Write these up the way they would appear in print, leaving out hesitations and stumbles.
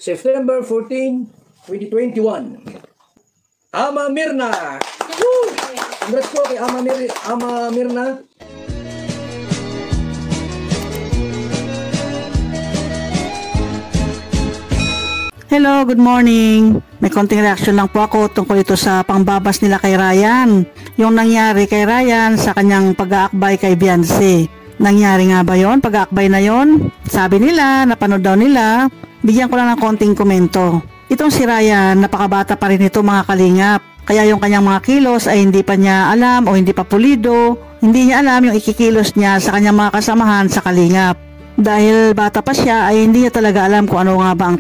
September 14, 2021. Ama Mirna! Woo! Congrats po kay Ama Mirna. Hello, good morning. May konting reaction lang po ako tungkol ito sa pangbabas nila kay Ryan. Yung nangyari kay Ryan sa kanyang pag-aakbay kay Beyonce. Nangyari nga ba yon? Pag-aakbay na yon? Sabi nila, napanood daw nila. Bigyan ko lang ng konting komento. Itong si Ryan, napakabata pa rin ito mga kalingap. Kaya yung kanyang mga kilos ay hindi pa niya alam o hindi pa pulido. Hindi niya alam yung ikikilos niya sa kanyang mga kasamahan sa kalingap. Dahil bata pa siya ay hindi niya talaga alam kung ano nga ba ang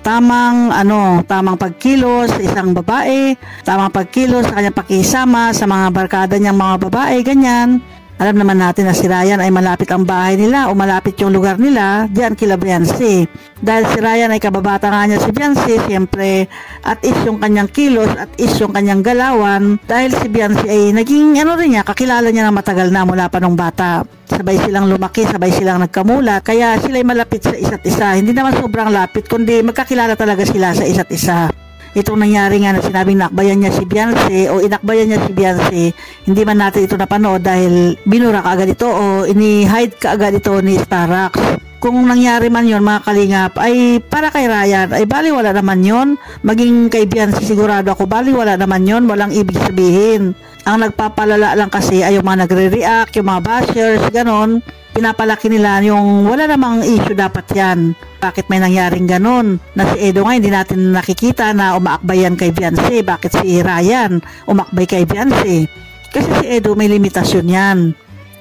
tamang pagkilos sa isang babae, tamang pagkilos sa kanyang pakisama sa mga barkada niyang mga babae, ganyan. Alam naman natin na si Ryan ay malapit ang bahay nila o malapit yung lugar nila diyan kila Beyonce. Dahil si Ryan ay kababata nga niya si Beyonce, siyempre at is yung kanyang kilos at is yung kanyang galawan. Dahil si Beyonce ay naging kakilala niya na matagal na mula pa nung bata. Sabay silang lumaki, sabay silang nagkamulat, kaya sila ay malapit sa isa't isa. Hindi naman sobrang lapit, kundi magkakilala talaga sila sa isa't isa. Itong nangyari nga na sinabing nakbayan niya si Beyonce o inakbayan niya si Beyonce, hindi man natin ito napanood dahil binura kaagad ito o ini-hide kaagad ito ni Starax. Kung nangyari man yon mga kalingap ay para kay Ryan ay baliwala naman yon. Maging kay Beyonce sigurado ako baliwala naman yon, walang ibig sabihin. Ang nagpapalala lang kasi ay yung mga nagre-react, yung mga bashers, ganon. Pinapalaki nila yung wala namang issue dapat yan. Bakit may nangyaring ganon? Na si Edo nga hindi natin nakikita na umaakbay yan kay Beyonce. Bakit si Ryan umakbay kay Beyonce? Kasi si Edo may limitasyon yan.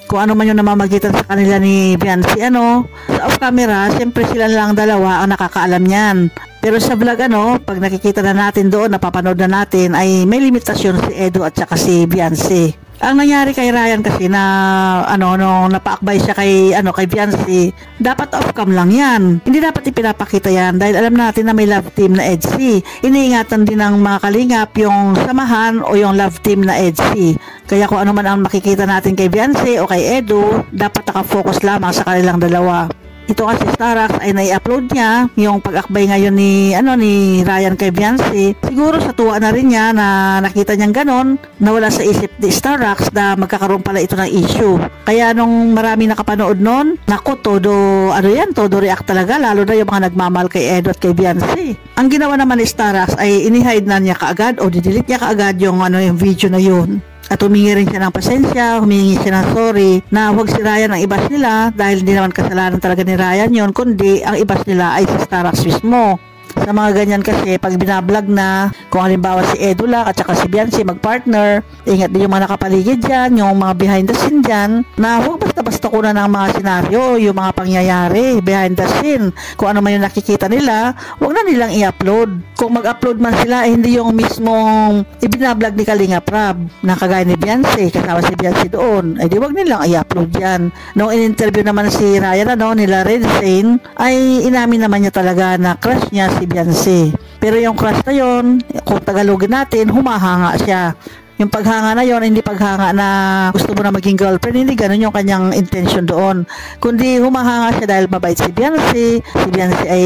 Kung ano man yung namamagitan sa kanila ni Beyonce, sa off camera, siyempre sila lang dalawa ang nakakaalam yan. Pero sa vlog, pag nakikita na natin doon, napapanood na natin, ay may limitasyon si Edo at saka si Beyonce. Ang nangyari kay Ryan kasi na nung napaakbay siya kay Beyonce, dapat off-cam lang yan. Hindi dapat ipinapakita yan dahil alam natin na may love team na EDC. Iniingatan din ng mga kalingap yung samahan o yung love team na EDC. Kaya kung ano man ang makikita natin kay Beyonce o kay Edo, dapat nakafocus lamang sa kanilang dalawa. Ito kasi Starax ay nai-upload niya yung pag-akbay ngayon ni Ryan kay Beyonce. Siguro sa tuwa na rin niya na nakita niyang ganon, nawala sa isip ni Starax na magkakaroon pala ito ng issue. Kaya nung marami nakapanood nun, naku, todo react talaga, lalo na yung mga nagmamahal kay Edo at kay Beyonce. Ang ginawa naman ni Starax ay ini-hide na niya kaagad o didelete niya kaagad yung video na yun. At humingi rin siya ng pasensya, humingi siya ng sorry na huwag si Ryan ang ibas nila dahil hindi naman kasalanan talaga ni Ryan yon, kundi ang ibas nila ay si Starax mismo. Sa mga ganyan kasi, pag binablog na, kung halimbawa si Edo lang at saka si Beyonce magpartner, ingat din yung mga nakapaligid dyan, yung mga behind the scene dyan, na huwag basta-basta kunan ng mga senaryo, yung mga pangyayari behind the scene. Kung ano man yung nakikita nila, huwag na nilang i-upload. Kung mag-upload man sila, hindi yung mismong ibinablog ni Kalinga Prab, na kagaya ni Beyonce, kasama si Beyonce doon, ay di huwag nilang i-upload yan. Nung in-interview naman si Ryan, nila Red Zane, ay inamin naman niya talaga na crush niya si Beyonce. Pero yung crush na yon, kung Tagalogin natin, humahanga siya. Yung paghanga na yon, hindi paghanga na gusto mo na maging girlfriend, hindi ganun yung kanyang intention doon. Kundi humahanga siya dahil mabait si Beyonce. Si Beyonce ay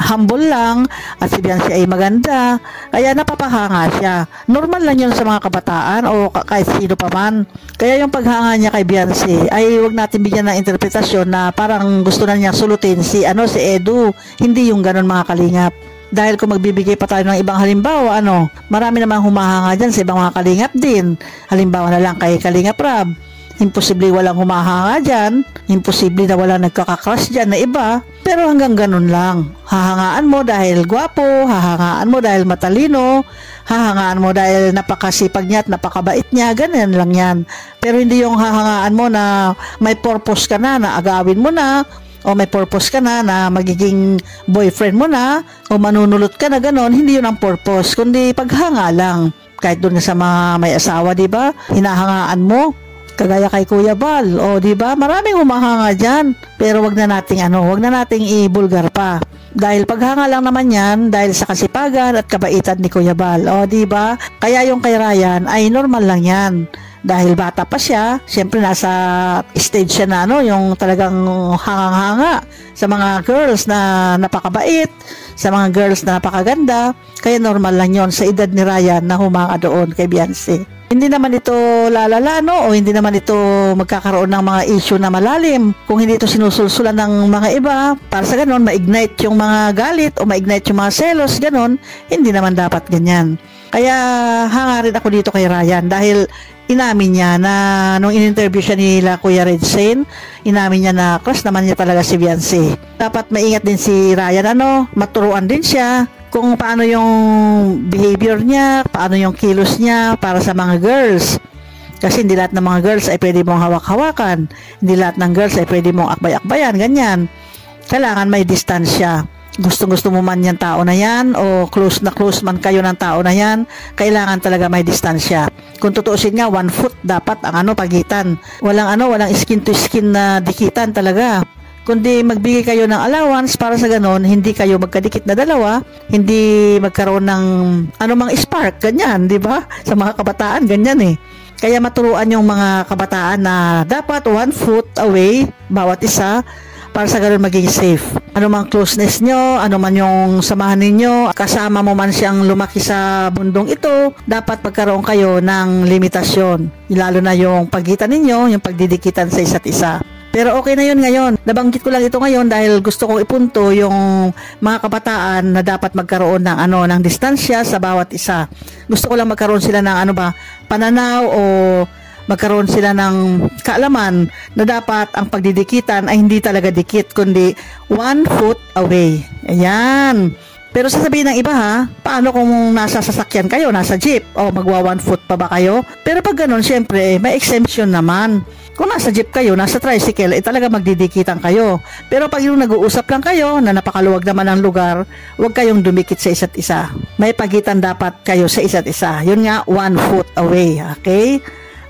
humble lang at si Beyonce ay maganda. Kaya napapahanga siya. Normal lang yun sa mga kabataan o kahit sino pa man. Kaya yung paghanga niya kay Beyonce ay huwag natin bigyan ng interpretasyon na parang gusto na niya sulutin si Edo. Hindi yung ganun mga kalingap. Dahil kung magbibigay pa tayo ng ibang halimbawa, marami namang humahanga dyan sa ibang mga kalingap din. Halimbawa na lang kay Kalinga Prab. Imposible walang humahanga dyan. Imposible na walang nagkakakrush dyan na iba. Pero hanggang ganun lang. Hahangaan mo dahil gwapo, hahangaan mo dahil matalino, hahangaan mo dahil napakasipag niya at napakabait niya, ganyan lang yan. Pero hindi yung hahangaan mo na may purpose ka na agawin mo na, o may purpose ka na magiging boyfriend mo na o manunulot ka na ganon. Hindi yun ang purpose, kundi paghanga lang. Kahit doon sa mga may asawa, di ba? Hinahangaan mo. Kagaya kay Kuya Bal, o di ba? Maraming humahanga diyan. Pero wag na nating ibulgar pa. Dahil paghanga lang naman yan dahil sa kasipagan at kabaitan ni Kuya Bal. O di ba? Kaya yung kay Ryan ay normal lang yan. Dahil bata pa siya, siyempre nasa stage siya na yung talagang hangang-hanga sa mga girls na napakabait, sa mga girls na napakaganda. Kaya normal lang yon sa edad ni Ryan na humanga doon kay Beyonce. Hindi naman ito lalala, no? O hindi naman ito magkakaroon ng mga issue na malalim. Kung hindi ito sinusulsulan ng mga iba, para sa ganon, ma-ignite yung mga galit o ma-ignite yung mga selos, ganon, hindi naman dapat ganyan. Kaya hanga rin ako dito kay Ryan dahil inamin niya na nung in-interview siya nila Kuya Red Shane, inamin niya na crush naman niya talaga si Beyonce. Dapat maingat din si Ryan, maturuan din siya kung paano yung behavior niya, paano yung kilos niya para sa mga girls. Kasi hindi lahat ng mga girls ay pwede mong hawak-hawakan. Hindi lahat ng girls ay pwede mong akbay-akbayan, ganyan. Kailangan may distansya. Gusto mo man yung tao na yan o close na close man kayo ng tao na yan, kailangan talaga may distansya. Kung tutuusin nga, 1 foot dapat ang pagitan. Walang skin to skin na dikitan talaga. Kundi magbigay kayo ng allowance para sa ganon, hindi kayo magkadikit na dalawa, hindi magkaroon ng anumang spark, ganyan, di ba? Sa mga kabataan, ganyan eh. Kaya maturuan yung mga kabataan na dapat 1 foot away, bawat isa, para sa ganon maging safe. Ano mang closeness nyo, ano man yung samahan ninyo, kasama mo man siyang lumaki sa bundong ito, dapat magkaroon kayo ng limitasyon. Lalo na yung pagitan ninyo, yung pagdidikitan sa isa't isa. Pero okay na yun ngayon. Nabanggit ko lang ito ngayon dahil gusto kong ipunto yung mga kabataan na dapat magkaroon ng ng distansya sa bawat isa. Gusto ko lang magkaroon sila ng pananaw o magkaroon sila ng kaalaman na dapat ang pagdidikitan ay hindi talaga dikit kundi 1 foot away. Ayan. Pero sasabihin ng iba paano kung nasa sasakyan kayo, nasa jeep, o magwa 1 foot pa ba kayo? Pero pag ganun, syempre, may exemption naman. Kung nasa jeep kayo, nasa tricycle, talaga magdidikitan kayo. Pero pag yung nag-uusap lang kayo, na napakaluwag naman ang lugar, huwag kayong dumikit sa isa't isa. May pagitan dapat kayo sa isa't isa. Yun nga, 1 foot away, okay?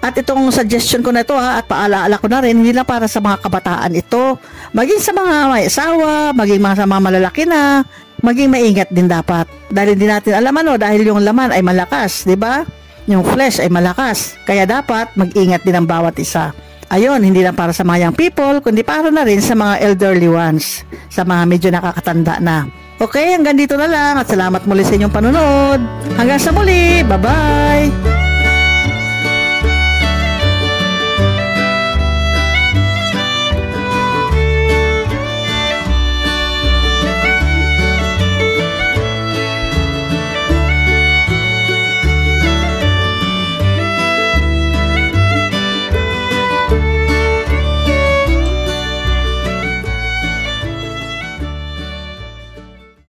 At itong suggestion ko na ito at paalaala ko na rin, hindi lang para sa mga kabataan ito. Maging sa mga may asawa, maging sa mga malalaki na, maging maingat din dapat. Dahil hindi natin alam dahil yung laman ay malakas, di ba? Yung flesh ay malakas. Kaya dapat mag-ingat din ang bawat isa. Ayun, hindi lang para sa mga young people, kundi para na rin sa mga elderly ones, sa mga medyo nakakatanda na. Okay, hanggang dito na lang at salamat muli sa inyong panunod. Hanggang sa muli, bye-bye!